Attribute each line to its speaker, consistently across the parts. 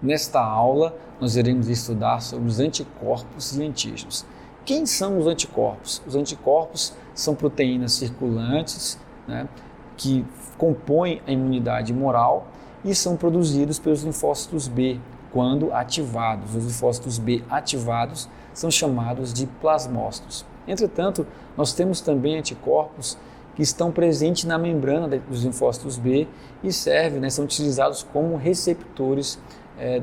Speaker 1: Nesta aula, nós iremos estudar sobre os anticorpos e antígenos. Quem são os anticorpos? Os anticorpos são proteínas circulantes, né, que compõem a imunidade humoral e são produzidos pelos linfócitos B quando ativados. Os linfócitos B ativados são chamados de plasmócitos. Entretanto, nós temos também anticorpos que estão presentes na membrana dos linfócitos B e servem, são utilizados como receptores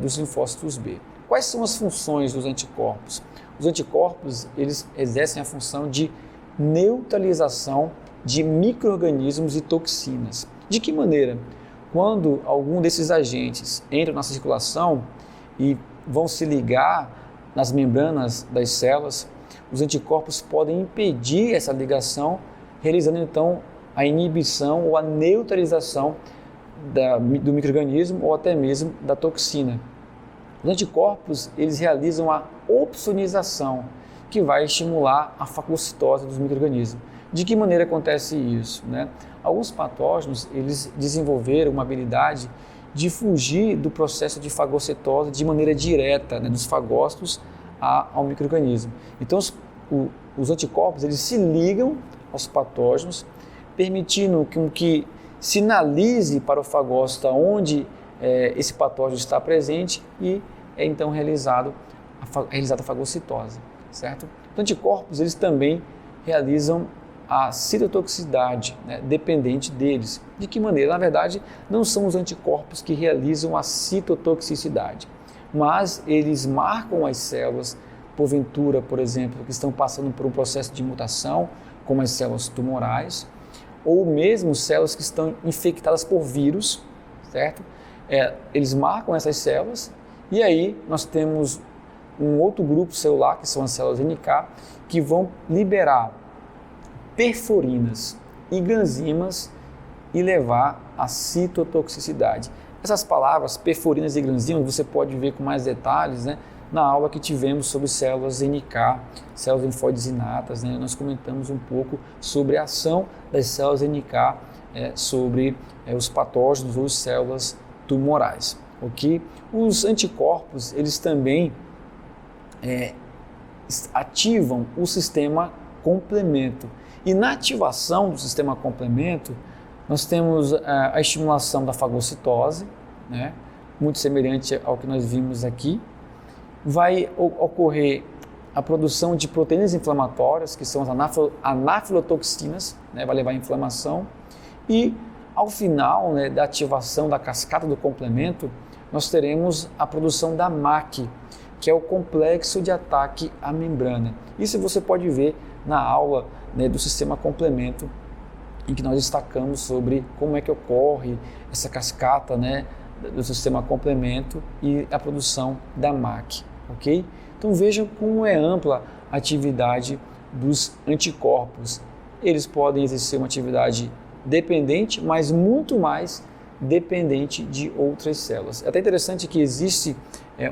Speaker 1: dos linfócitos B. Quais são as funções dos anticorpos? Os anticorpos, eles exercem a função de neutralização de micro-organismos e toxinas. De que maneira? Quando algum desses agentes entra na circulação e vão se ligar nas membranas das células, os anticorpos podem impedir essa ligação, realizando então a inibição ou a neutralização do micro-organismo ou até mesmo da toxina. Os anticorpos, eles realizam a opsonização, que vai estimular a fagocitose dos micro-organismos. De que maneira acontece isso, Alguns patógenos, eles desenvolveram uma habilidade de fugir do processo de fagocitose de maneira direta, dos fagócitos ao micro-organismo. Então, os anticorpos, eles se ligam aos patógenos, permitindo que sinalize para o fagócito onde esse patógeno está presente e é então realizada a fagocitose, certo? Os anticorpos, eles também realizam a citotoxicidade, dependente deles. De que maneira? Na verdade, não são os anticorpos que realizam a citotoxicidade, mas eles marcam as células, porventura, por exemplo, que estão passando por um processo de mutação, como as células tumorais, ou mesmo células que estão infectadas por vírus, certo? Eles marcam essas células e aí nós temos um outro grupo celular, que são as células NK, que vão liberar perforinas e granzimas e levar à citotoxicidade. Essas palavras, perforinas e granzimas, você pode ver com mais detalhes, na aula que tivemos sobre células NK, células linfóides inatas, nós comentamos um pouco sobre a ação das células NK sobre os patógenos ou células tumorais, ok? Os anticorpos, eles também ativam o sistema complemento. E na ativação do sistema complemento, nós temos a estimulação da fagocitose, muito semelhante ao que nós vimos aqui. Vai ocorrer a produção de proteínas inflamatórias, que são as anafilotoxinas, vai levar à inflamação. E ao final da ativação da cascata do complemento, nós teremos a produção da MAC, que é o complexo de ataque à membrana. Isso você pode ver na aula do sistema complemento, em que nós destacamos sobre como é que ocorre essa cascata do sistema complemento e a produção da MAC, ok? Então vejam como é ampla a atividade dos anticorpos. Eles podem exercer uma atividade dependente, mas muito mais dependente de outras células. É até interessante que existe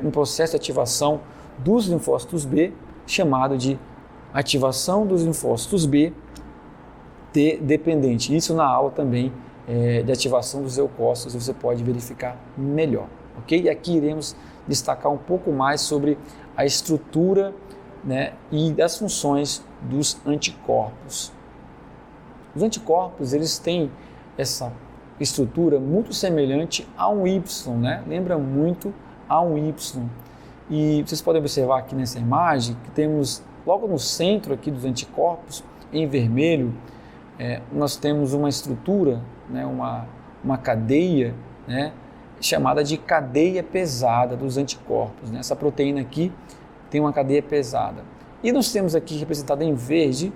Speaker 1: um processo de ativação dos linfócitos B, chamado de ativação dos linfócitos B T dependente. Isso na aula também de ativação dos leucócitos você pode verificar melhor, ok? E aqui iremos destacar um pouco mais sobre a estrutura e das funções dos anticorpos. Os anticorpos, eles têm essa estrutura muito semelhante a um Y, Lembra muito a um Y. E vocês podem observar aqui nessa imagem que temos logo no centro aqui dos anticorpos, em vermelho, nós temos uma estrutura, uma cadeia, chamada de cadeia pesada dos anticorpos. Essa proteína aqui tem uma cadeia pesada. E nós temos aqui representada em verde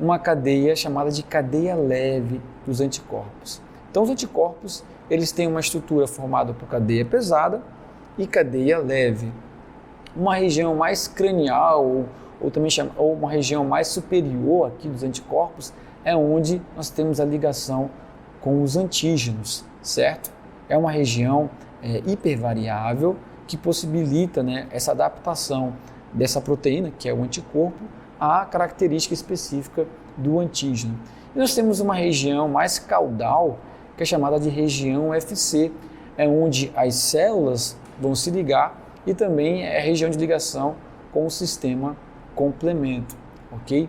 Speaker 1: uma cadeia chamada de cadeia leve dos anticorpos. Então, os anticorpos, eles têm uma estrutura formada por cadeia pesada e cadeia leve. Uma região mais cranial ou uma região mais superior aqui dos anticorpos é onde nós temos a ligação com os antígenos, certo? É uma região hipervariável que possibilita essa adaptação dessa proteína, que é o anticorpo, à característica específica do antígeno. E nós temos uma região mais caudal, que é chamada de região FC, é onde as células vão se ligar e também é a região de ligação com o sistema complemento, ok?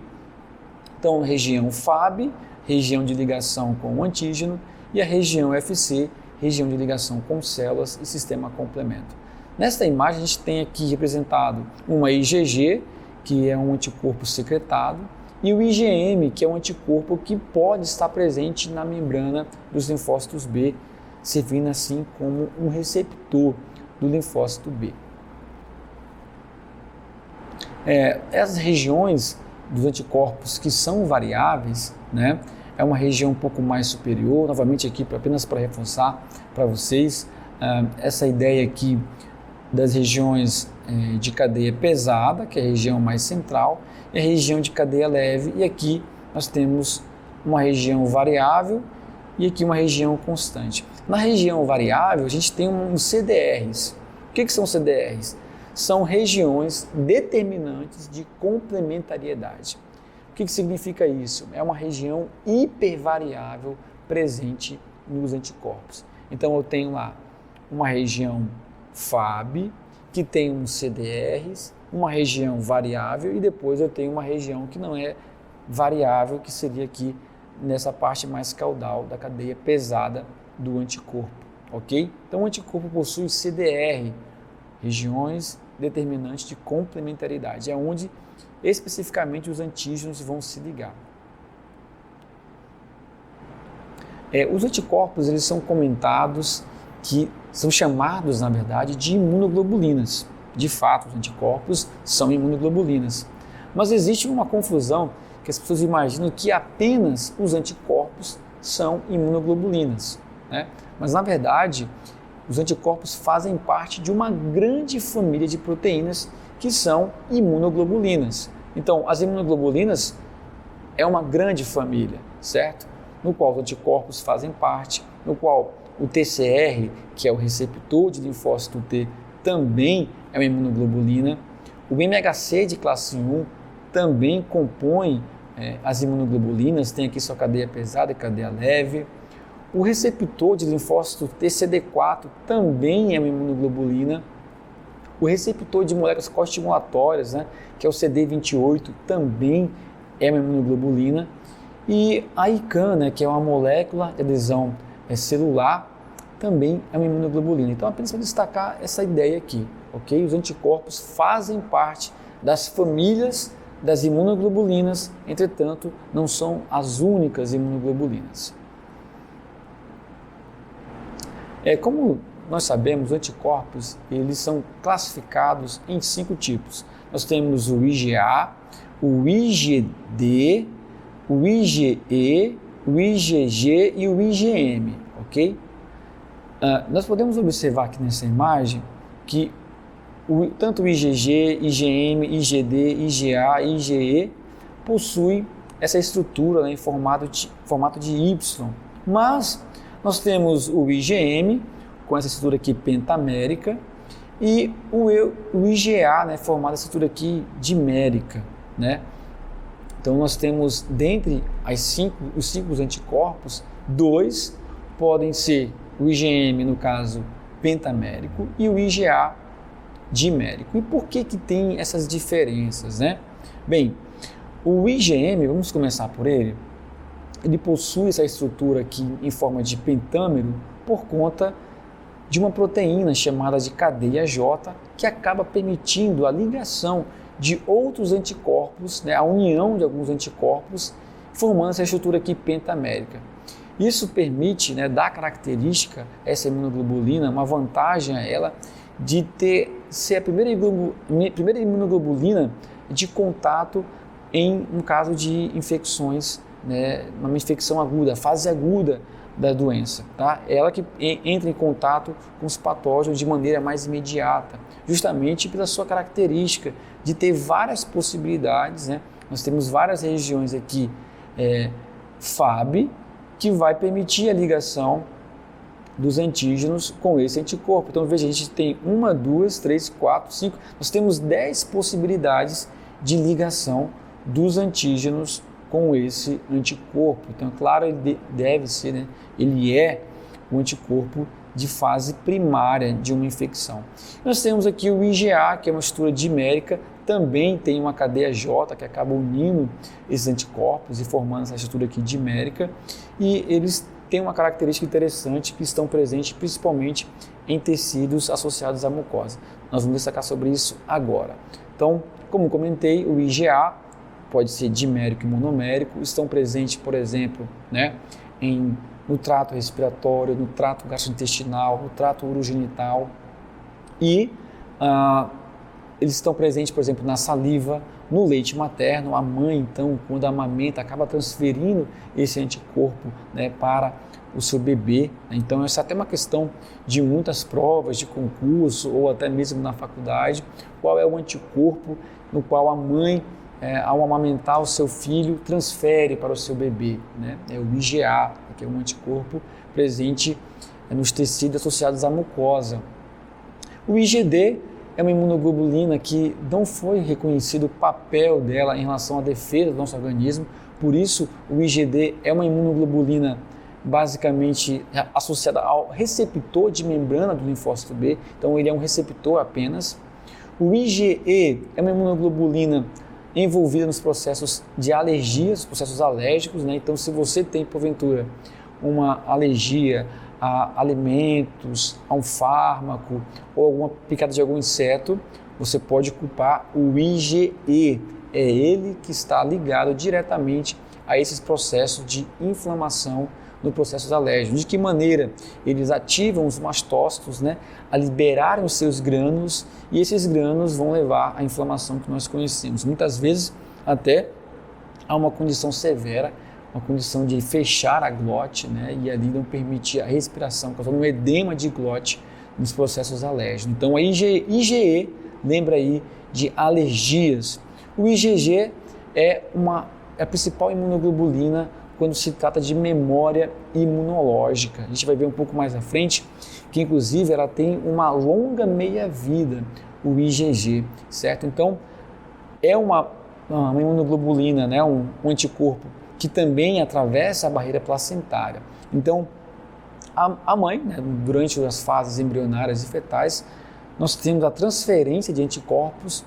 Speaker 1: Então, região FAB, região de ligação com o antígeno, e a região FC, região de ligação com células e sistema complemento. Nesta imagem, a gente tem aqui representado uma IgG, que é um anticorpo secretado, e o IgM, que é um anticorpo que pode estar presente na membrana dos linfócitos B, servindo assim como um receptor do linfócito B. Essas regiões dos anticorpos que são variáveis, né, é uma região um pouco mais superior, novamente aqui apenas para reforçar para vocês essa ideia aqui das regiões de cadeia pesada, que é a região mais central, e a região de cadeia leve, e aqui nós temos uma região variável e aqui uma região constante. Na região variável, a gente tem uns CDRs. O que são CDRs? São regiões determinantes de complementariedade. O que significa isso? É uma região hipervariável presente nos anticorpos. Então eu tenho lá uma região FAB, que tem uns CDRs, uma região variável e depois eu tenho uma região que não é variável, que seria aqui nessa parte mais caudal da cadeia pesada do anticorpo, ok? Então o anticorpo possui CDR, regiões determinantes de complementaridade, é onde especificamente os antígenos vão se ligar. Os anticorpos, eles são comentados que são chamados, na verdade, de imunoglobulinas. De fato, os anticorpos são imunoglobulinas. Mas existe uma confusão que as pessoas imaginam que apenas os anticorpos são imunoglobulinas, né? Mas, na verdade, os anticorpos fazem parte de uma grande família de proteínas que são imunoglobulinas. Então, as imunoglobulinas é uma grande família, certo? No qual os anticorpos fazem parte, no qual o TCR, que é o receptor de linfócito T, também é uma imunoglobulina. O MHC de classe 1 também compõe as imunoglobulinas, tem aqui sua cadeia pesada e cadeia leve. O receptor de linfócito TCD4 também é uma imunoglobulina. O receptor de moléculas coestimulatórias, né, que é o CD28, também é uma imunoglobulina. E a ICAN, né, que é uma molécula de adesão celular, também é uma imunoglobulina. Então, apenas para destacar essa ideia aqui, ok? Os anticorpos fazem parte das famílias das imunoglobulinas, entretanto, não são as únicas imunoglobulinas. Como nós sabemos, os anticorpos eles são classificados em 5 tipos. Nós temos o IgA, o IgD, o IgE, o IgG e o IgM, ok? Nós podemos observar aqui nessa imagem que tanto o IgG, IgM, IgD, IgA e IgE possuem essa estrutura, né, em formato de Y, mas nós temos o IgM com essa estrutura aqui pentamérica e o IgA, né, formado essa estrutura aqui dimérica, né? Então nós temos dentre os 5 anticorpos, 2 podem ser o IgM, no caso pentamérico, e o IgA dimérico. E por que tem essas diferenças, né? Bem, o IgM, vamos começar por ele possui essa estrutura aqui em forma de pentâmero por conta de uma proteína chamada de cadeia J, que acaba permitindo a ligação de outros anticorpos, né, a união de alguns anticorpos, formando essa estrutura aqui pentamérica. Isso permite, né, dar característica a essa imunoglobulina, uma vantagem a ela de ser a primeira imunoglobulina de contato em um caso de infecções, né, uma infecção aguda, fase aguda da doença, tá? Ela que entra em contato com os patógenos de maneira mais imediata, justamente pela sua característica de ter várias possibilidades, né? Nós temos várias regiões aqui FAB, que vai permitir a ligação dos antígenos com esse anticorpo. Então, veja, a gente tem 1, 2, 3, 4, 5, nós temos 10 possibilidades de ligação dos antígenos com esse anticorpo. Então, claro, ele deve ser, né, ele é o anticorpo de fase primária de uma infecção. Nós temos aqui o IgA, que é uma estrutura dimérica, também tem uma cadeia J que acaba unindo esses anticorpos e formando essa estrutura aqui dimérica, e eles têm uma característica interessante que estão presentes principalmente em tecidos associados à mucosa. Nós vamos destacar sobre isso agora. Então, como comentei, o IgA pode ser dimérico e monomérico, estão presentes, por exemplo, no trato respiratório, no trato gastrointestinal, no trato urogenital e eles estão presentes, por exemplo, na saliva, no leite materno. A mãe, então, quando amamenta, acaba transferindo esse anticorpo para o seu bebê. Então, essa é até uma questão de muitas provas de concurso ou até mesmo na faculdade. Qual é o anticorpo no qual a mãe, ao amamentar o seu filho, transfere para o seu bebê? É o IgA, que é um anticorpo presente nos tecidos associados à mucosa. O IgD é uma imunoglobulina que não foi reconhecido o papel dela em relação à defesa do nosso organismo, por isso o IgD é uma imunoglobulina basicamente associada ao receptor de membrana do linfócito B, então ele é um receptor apenas. O IgE é uma imunoglobulina envolvida nos processos de alergias, processos alérgicos, então se você tem porventura uma alergia a alimentos, a um fármaco ou alguma picada de algum inseto, você pode culpar o IgE. É ele que está ligado diretamente a esses processos de inflamação no processo alérgico. De que maneira? Eles ativam os mastócitos a liberarem os seus grânulos e esses grânulos vão levar à inflamação que nós conhecemos. Muitas vezes até há uma condição severa, uma condição de fechar a glote e ali não permitir a respiração, causando um edema de glote nos processos alérgicos. Então a IgE lembra aí de alergias. O IgG é a principal imunoglobulina quando se trata de memória imunológica. A gente vai ver um pouco mais à frente que inclusive ela tem uma longa meia-vida, o IgG, certo? Então é uma imunoglobulina, um anticorpo que também atravessa a barreira placentária. Então, a mãe, durante as fases embrionárias e fetais, nós temos a transferência de anticorpos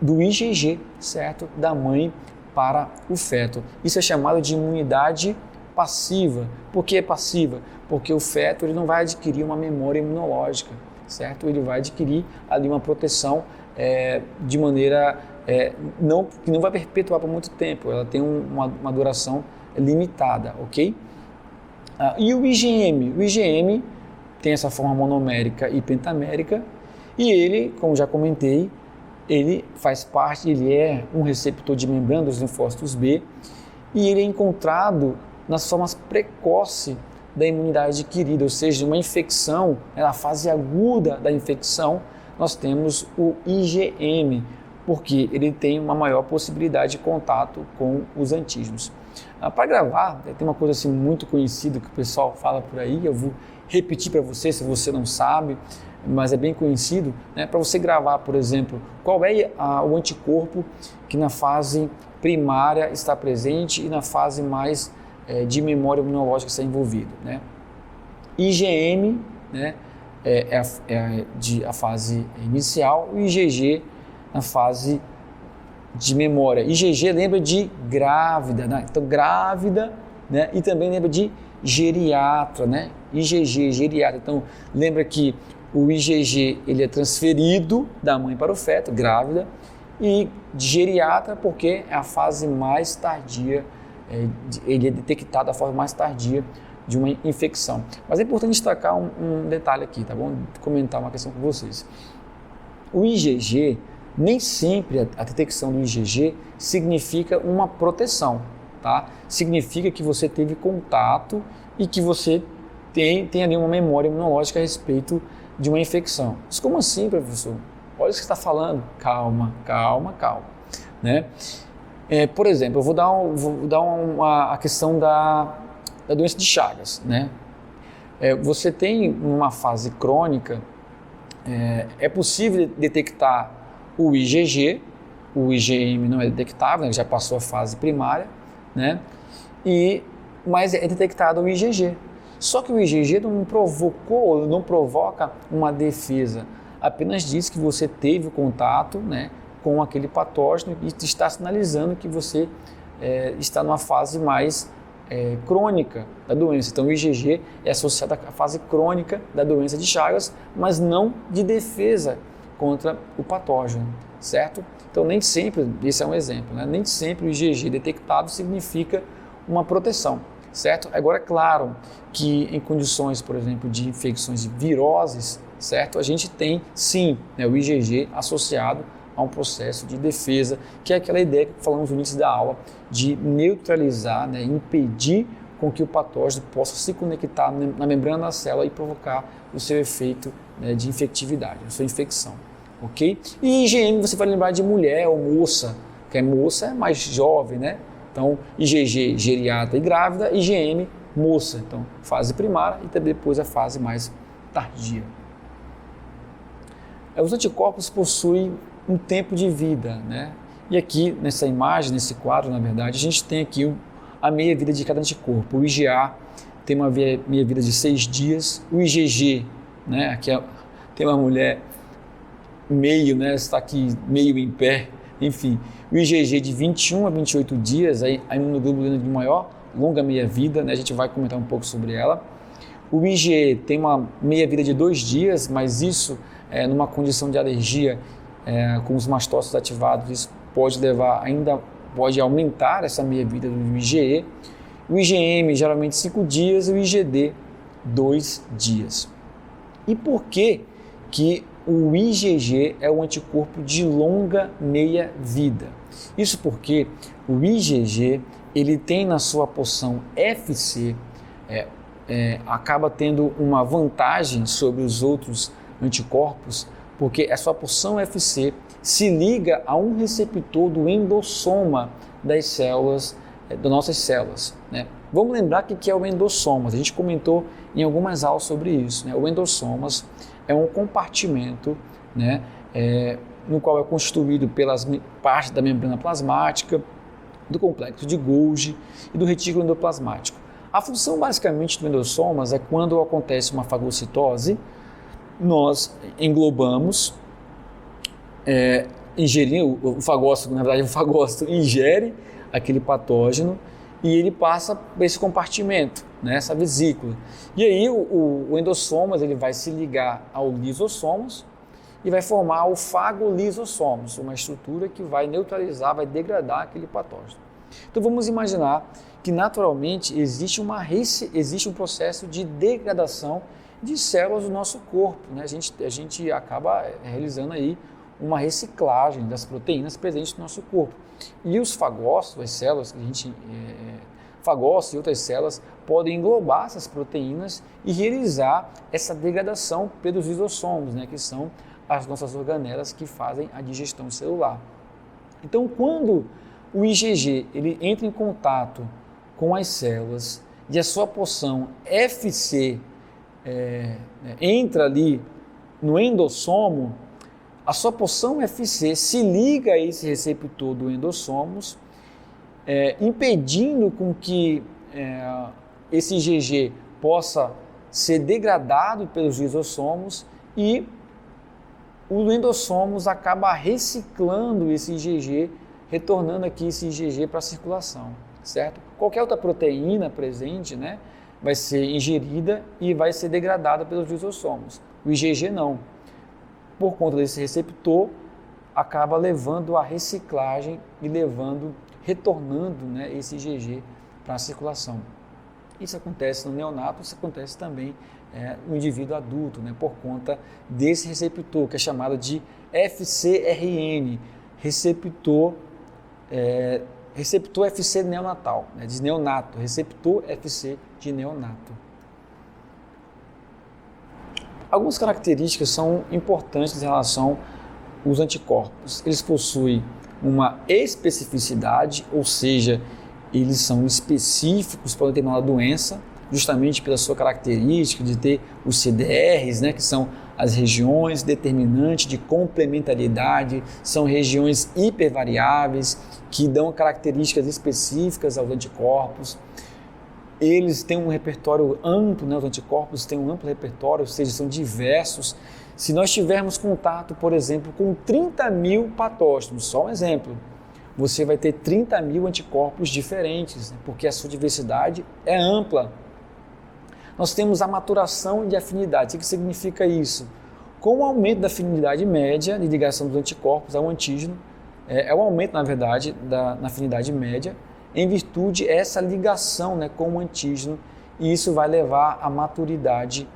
Speaker 1: do IgG, certo? Da mãe para o feto. Isso é chamado de imunidade passiva. Por que passiva? Porque o feto ele não vai adquirir uma memória imunológica, certo? Ele vai adquirir ali uma proteção de maneira que não vai perpetuar por muito tempo, ela tem uma duração limitada, ok? E o IgM? O IgM tem essa forma monomérica e pentamérica e ele, como já comentei, ele faz parte, ele é um receptor de membrana dos linfócitos B e ele é encontrado nas formas precoces da imunidade adquirida, ou seja, uma infecção, na fase aguda da infecção, nós temos o IgM, porque ele tem uma maior possibilidade de contato com os antígenos. Para gravar, tem uma coisa assim muito conhecida que o pessoal fala por aí, eu vou repetir para você se você não sabe, mas é bem conhecido, para você gravar, por exemplo, qual é o anticorpo que na fase primária está presente e na fase mais de memória imunológica está envolvido. IgM é a fase inicial, o IgG na fase de memória. IgG lembra de grávida, então grávida, e também lembra de geriatra, IgG, geriatra. Então lembra que o IgG ele é transferido da mãe para o feto, grávida, e geriatra porque é a fase mais tardia, ele é detectado da forma mais tardia de uma infecção. Mas é importante destacar um detalhe aqui, tá bom? Comentar uma questão com vocês. O IgG, nem sempre a detecção do IgG significa uma proteção, tá? Significa que você teve contato e que você tem ali uma memória imunológica a respeito de uma infecção. Mas como assim, professor? Olha o que você está falando. Calma. Por exemplo, eu vou dar a questão da doença de Chagas. Você tem uma fase crônica, é possível detectar o IgG, o IgM não é detectável, já passou a fase primária, mas é detectado o IgG. Só que o IgG não provocou, não provoca uma defesa, apenas diz que você teve o contato, né, com aquele patógeno e está sinalizando que você está numa fase mais crônica da doença. Então o IgG é associado à fase crônica da doença de Chagas, mas não de defesa contra o patógeno, certo? Então nem sempre, esse é um exemplo, né? Nem sempre o IgG detectado significa uma proteção, certo? Agora é claro que em condições, por exemplo, de infecções de viroses, certo? A gente tem sim, né, o IgG associado a um processo de defesa, que é aquela ideia que falamos no início da aula, de neutralizar, né, impedir com que o patógeno possa se conectar na membrana da célula e provocar o seu efeito, né, de infectividade, a sua infecção, ok? E IgM você vai lembrar de mulher ou moça, que moça é mais jovem, né? Então IgG, geriatra e grávida, IgM, moça, então fase primária e depois a fase mais tardia. Os anticorpos possuem um tempo de vida, né? E aqui nessa imagem, nesse quadro, na verdade, a gente tem aqui a meia-vida de cada anticorpo. O IgA tem uma meia-vida de 6 dias, o IgG, né? Aqui tem uma mulher meio, né? Está aqui meio em pé, enfim. O IgG de 21 a 28 dias, a imunoglobulina de maior, longa meia-vida, né? A gente vai comentar um pouco sobre ela. O IgE tem uma meia-vida de 2 dias, mas isso, numa condição de alergia, com os mastócitos ativados, isso pode aumentar essa meia-vida do IgE. O IgM, geralmente 5 dias, e o IgD, 2 dias. E por que o IgG é um anticorpo de longa meia-vida? Isso porque o IgG, ele tem na sua porção FC, acaba tendo uma vantagem sobre os outros anticorpos, porque a sua porção FC se liga a um receptor do endossoma das células, das nossas células, né? Vamos lembrar o que é o endossomas, a gente comentou em algumas aulas sobre isso, né? O endossomas é um compartimento, né, no qual é constituído pelas partes da membrana plasmática, do complexo de Golgi e do retículo endoplasmático. A função basicamente do endossomas é quando acontece uma fagocitose, nós englobamos, ingerindo, o fagócito, na verdade o fagócito ingere aquele patógeno e ele passa por esse compartimento, né, essa vesícula. E aí o endossomas ele vai se ligar ao lisossomos e vai formar o fagolisossomos, uma estrutura que vai neutralizar, vai degradar aquele patógeno. Então vamos imaginar que naturalmente existe um processo de degradação de células do nosso corpo, né? A gente acaba realizando aí uma reciclagem das proteínas presentes no nosso corpo. E os fagócitos, as células que a gente fagócitos e outras células podem englobar essas proteínas e realizar essa degradação pelos lisossomos, né? Que são as nossas organelas que fazem a digestão celular. Então, quando o IgG ele entra em contato com as células e a sua porção FC entra ali no endossomo, a sua porção FC se liga a esse receptor do endossomos, impedindo com que esse IgG possa ser degradado pelos lisossomos e o endossomos acaba reciclando esse IgG, retornando aqui esse IgG para a circulação, certo? Qualquer outra proteína presente, né, vai ser ingerida e vai ser degradada pelos lisossomos. O IgG não. Por conta desse receptor, acaba levando a reciclagem e retornando, né, esse IgG para a circulação. Isso acontece no neonato, isso acontece também no indivíduo adulto, né, por conta desse receptor, que é chamado de FcRn, receptor FC neonatal, né, de neonato, receptor FC de neonato. Algumas características são importantes em relação aos anticorpos. Eles possuem uma especificidade, ou seja, eles são específicos para uma determinada doença, justamente pela sua característica de ter os CDRs, né, que são as regiões determinantes de complementariedade, são regiões hipervariáveis que dão características específicas aos anticorpos. eles têm um repertório amplo, né? Os anticorpos têm um amplo repertório, ou seja, são diversos. Se nós tivermos contato, por exemplo, com 30 mil patógenos, só um exemplo, você vai ter 30 mil anticorpos diferentes, né? Porque a sua diversidade é ampla. Nós temos a maturação de afinidade. O que significa isso? Com o aumento da afinidade média de ligação dos anticorpos ao antígeno, é o aumento, na verdade, na afinidade média, em virtude dessa ligação, né, com o antígeno, e isso vai levar à maturidade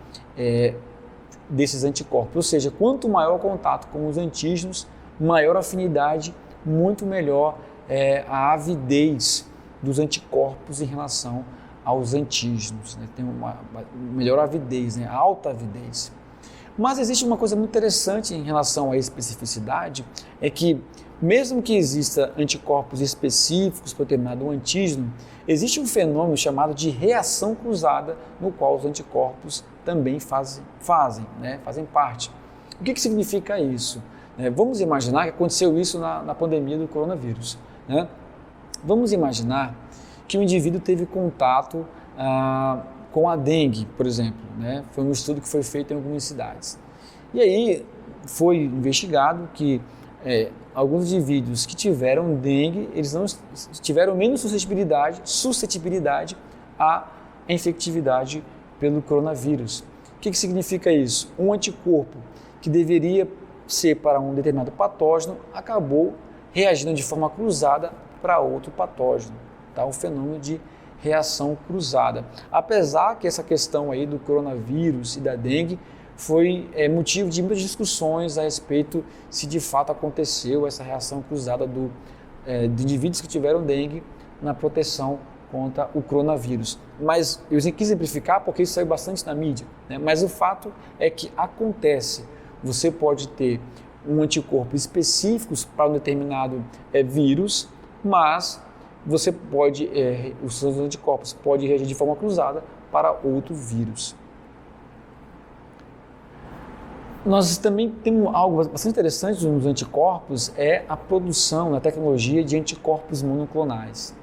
Speaker 1: desses anticorpos. Ou seja, quanto maior o contato com os antígenos, maior a afinidade, muito melhor a avidez dos anticorpos em relação aos antígenos, né? Tem uma melhor avidez, né? Alta avidez. Mas existe uma coisa muito interessante em relação à especificidade, é que mesmo que exista anticorpos específicos para determinado antígeno, existe um fenômeno chamado de reação cruzada, no qual os anticorpos também fazem parte. O que significa isso? Vamos imaginar que aconteceu isso na pandemia do coronavírus, né? Vamos imaginar que o indivíduo teve contato com a dengue, por exemplo, né? Foi um estudo que foi feito em algumas cidades. E aí foi investigado que alguns indivíduos que tiveram dengue, eles não tiveram menos suscetibilidade à infectividade pelo coronavírus. O que significa isso? Um anticorpo que deveria ser para um determinado patógeno acabou reagindo de forma cruzada para outro patógeno. Tá? O fenômeno de reação cruzada. Apesar que essa questão aí do coronavírus e da dengue foi motivo de muitas discussões a respeito se de fato aconteceu essa reação cruzada de indivíduos que tiveram dengue na proteção contra o coronavírus. Mas eu quis simplificar porque isso saiu bastante na mídia, né? Mas o fato é que acontece. Você pode ter um anticorpo específico para um determinado vírus, mas você pode, os seus anticorpos podem reagir de forma cruzada para outro vírus. Nós também temos algo bastante interessante nos anticorpos, é a produção na tecnologia de anticorpos monoclonais,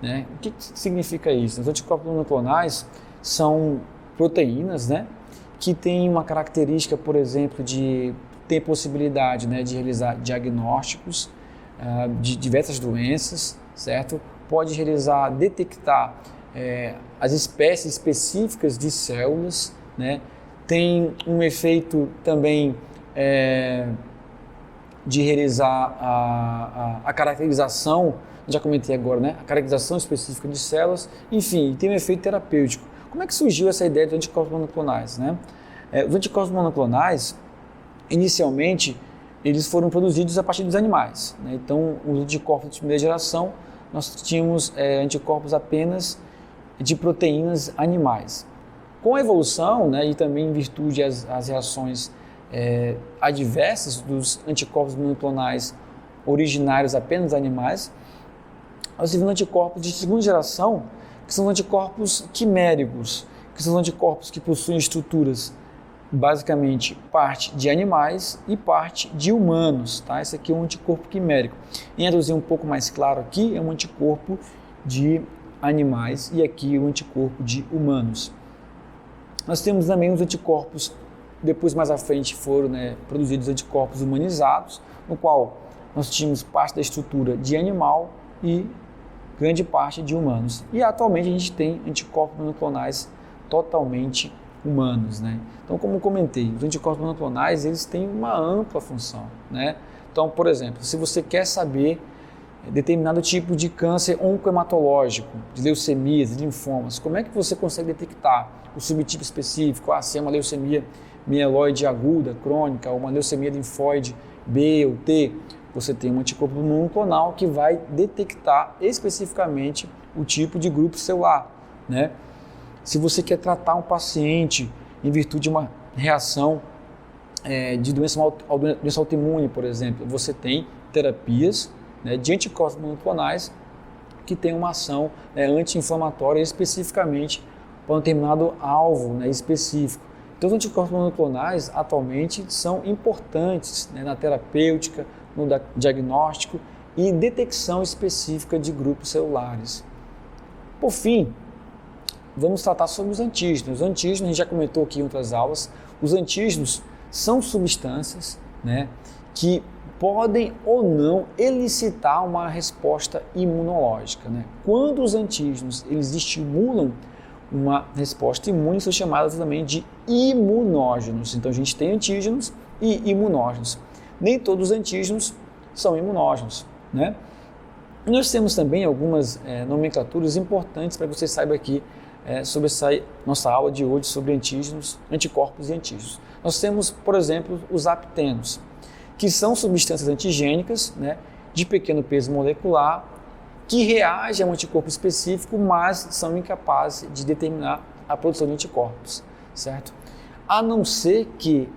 Speaker 1: né? O que significa isso? Os anticorpos monoclonais são proteínas, né, que têm uma característica, por exemplo, de ter possibilidade, né, de realizar diagnósticos de diversas doenças, certo? Pode detectar as espécies específicas de células, né? Tem um efeito também de realizar a caracterização, já comentei agora, né? A caracterização específica de células, enfim, tem um efeito terapêutico. Como é que surgiu essa ideia de anticorpos monoclonais, né? Os anticorpos monoclonais, inicialmente, eles foram produzidos a partir dos animais, né? Então, os anticorpos de primeira geração, nós tínhamos anticorpos apenas de proteínas animais. Com a evolução, né, e também em virtude das reações adversas dos anticorpos monoclonais originários apenas animais, nós tivemos anticorpos de segunda geração, que são anticorpos quiméricos, que são anticorpos que possuem estruturas basicamente parte de animais e parte de humanos, tá? Esse aqui é um anticorpo quimérico. Em reduzir um pouco mais claro aqui, é um anticorpo de animais e aqui um anticorpo de humanos. Nós temos também os anticorpos, depois mais à frente foram produzidos anticorpos humanizados, no qual nós tínhamos parte da estrutura de animal e grande parte de humanos. E atualmente a gente tem anticorpos monoclonais totalmente humanos, né? Então, como comentei, os anticorpos monoclonais, eles têm uma ampla função, né? Então, por exemplo, se você quer saber determinado tipo de câncer oncohematológico, de leucemias, de linfomas, como é que você consegue detectar o subtipo específico? Se é uma leucemia mieloide aguda, crônica, ou uma leucemia linfóide B ou T, você tem um anticorpo monoclonal que vai detectar especificamente o tipo de grupo celular, né? Se você quer tratar um paciente em virtude de uma reação de doença autoimune, por exemplo, você tem terapias, né, de anticorpos monoclonais que têm uma ação anti-inflamatória especificamente para um determinado alvo, né, específico. Então, os anticorpos monoclonais atualmente são importantes, né, na terapêutica, no diagnóstico e detecção específica de grupos celulares. Por fim, vamos tratar sobre os antígenos. Os antígenos, a gente já comentou aqui em outras aulas, os antígenos são substâncias, né, que podem ou não elicitar uma resposta imunológica, né? Quando os antígenos eles estimulam uma resposta imune, são chamados também de imunógenos. Então a gente tem antígenos e imunógenos. Nem todos os antígenos são imunógenos, né? Nós temos também algumas nomenclaturas importantes para que você saiba aqui sobre essa nossa aula de hoje sobre antígenos, anticorpos e antígenos. Nós temos, por exemplo, os aptenos, que são substâncias antigênicas, né, de pequeno peso molecular, que reagem a um anticorpo específico, mas são incapazes de determinar a produção de anticorpos, certo? A não ser que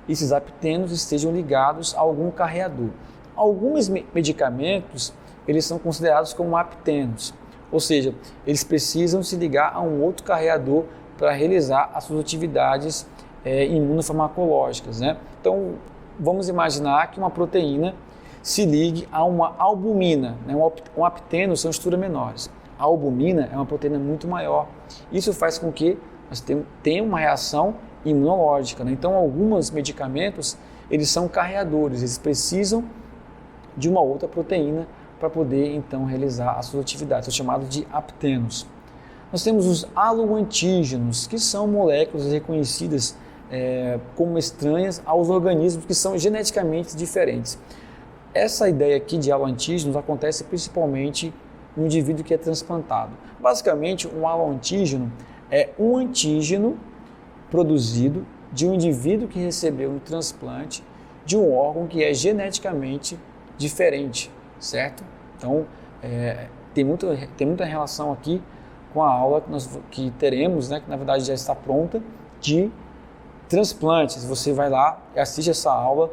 Speaker 1: esses aptenos estejam ligados a algum carreador. Alguns medicamentos, eles são considerados como aptenos, ou seja, eles precisam se ligar a um outro carreador para realizar as suas atividades imunofarmacológicas, né? Então, vamos imaginar que uma proteína se ligue a uma albumina, né? Um apteno são estruturas menores. A albumina é uma proteína muito maior. Isso faz com que nós tenhamos uma reação imunológica, né? Então, alguns medicamentos, eles são carreadores, eles precisam de uma outra proteína para poder, então, realizar as suas atividades, são chamados de aptenos. Nós temos os aloantígenos, que são moléculas reconhecidas como estranhas aos organismos que são geneticamente diferentes. Essa ideia aqui de aloantígenos acontece principalmente no indivíduo que é transplantado. Basicamente, um aloantígeno é um antígeno produzido de um indivíduo que recebeu um transplante de um órgão que é geneticamente diferente, certo? Então, tem muita relação aqui com a aula que teremos, né, que na verdade já está pronta, de transplantes. Você vai lá, assiste essa aula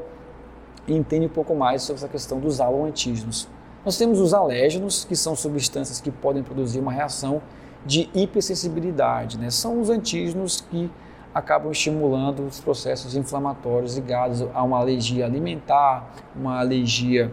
Speaker 1: e entende um pouco mais sobre essa questão dos aloantígenos. Nós temos os alérgenos, que são substâncias que podem produzir uma reação de hipersensibilidade, né? São os antígenos que acabam estimulando os processos inflamatórios ligados a uma alergia alimentar, uma alergia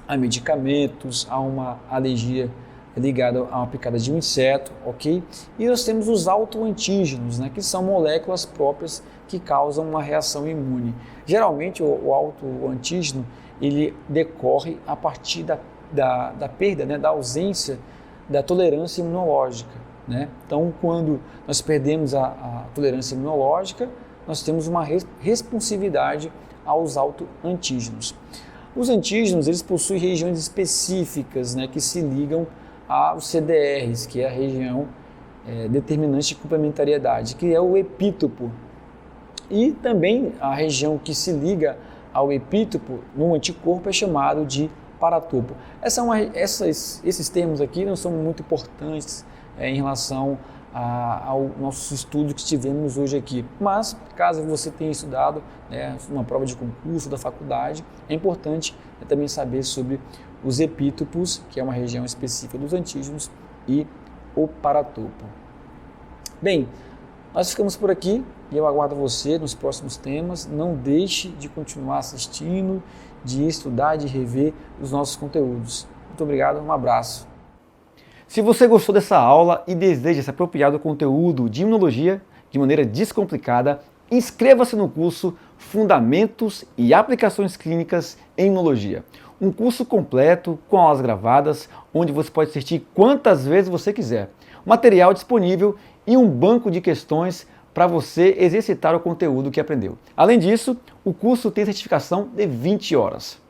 Speaker 1: a medicamentos, a uma alergia ligada a uma picada de um inseto, ok? E nós temos os autoantígenos, né, que são moléculas próprias que causam uma reação imune. Geralmente o autoantígeno ele decorre a partir da perda, né, da ausência da tolerância imunológica, né? Então, quando nós perdemos a tolerância imunológica, nós temos uma responsividade aos autoantígenos. Os antígenos eles possuem regiões específicas, né, que se ligam aos CDRs, que é a região determinante de complementariedade, que é o epítopo. E também a região que se liga ao epítopo no anticorpo é chamado de paratopo. Esses termos aqui não são muito importantes em relação ao nosso estudo que tivemos hoje aqui, mas caso você tenha estudado uma prova de concurso da faculdade, é importante também saber sobre os epítopos, que é uma região específica dos antígenos, e o paratopo. Bem, nós ficamos por aqui e eu aguardo você nos próximos temas. Não deixe de continuar assistindo, de estudar, de rever os nossos conteúdos. Muito obrigado, um abraço. Se você gostou dessa aula e deseja se apropriar do conteúdo de imunologia de maneira descomplicada, inscreva-se no curso Fundamentos e Aplicações Clínicas em Imunologia. Um curso completo, com aulas gravadas, onde você pode assistir quantas vezes você quiser. Material disponível e um banco de questões para você exercitar o conteúdo que aprendeu. Além disso, o curso tem certificação de 20 horas.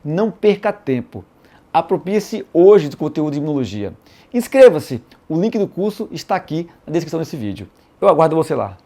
Speaker 1: Não perca tempo. Aproprie-se hoje do conteúdo de imunologia. Inscreva-se. O link do curso está aqui na descrição desse vídeo. Eu aguardo você lá.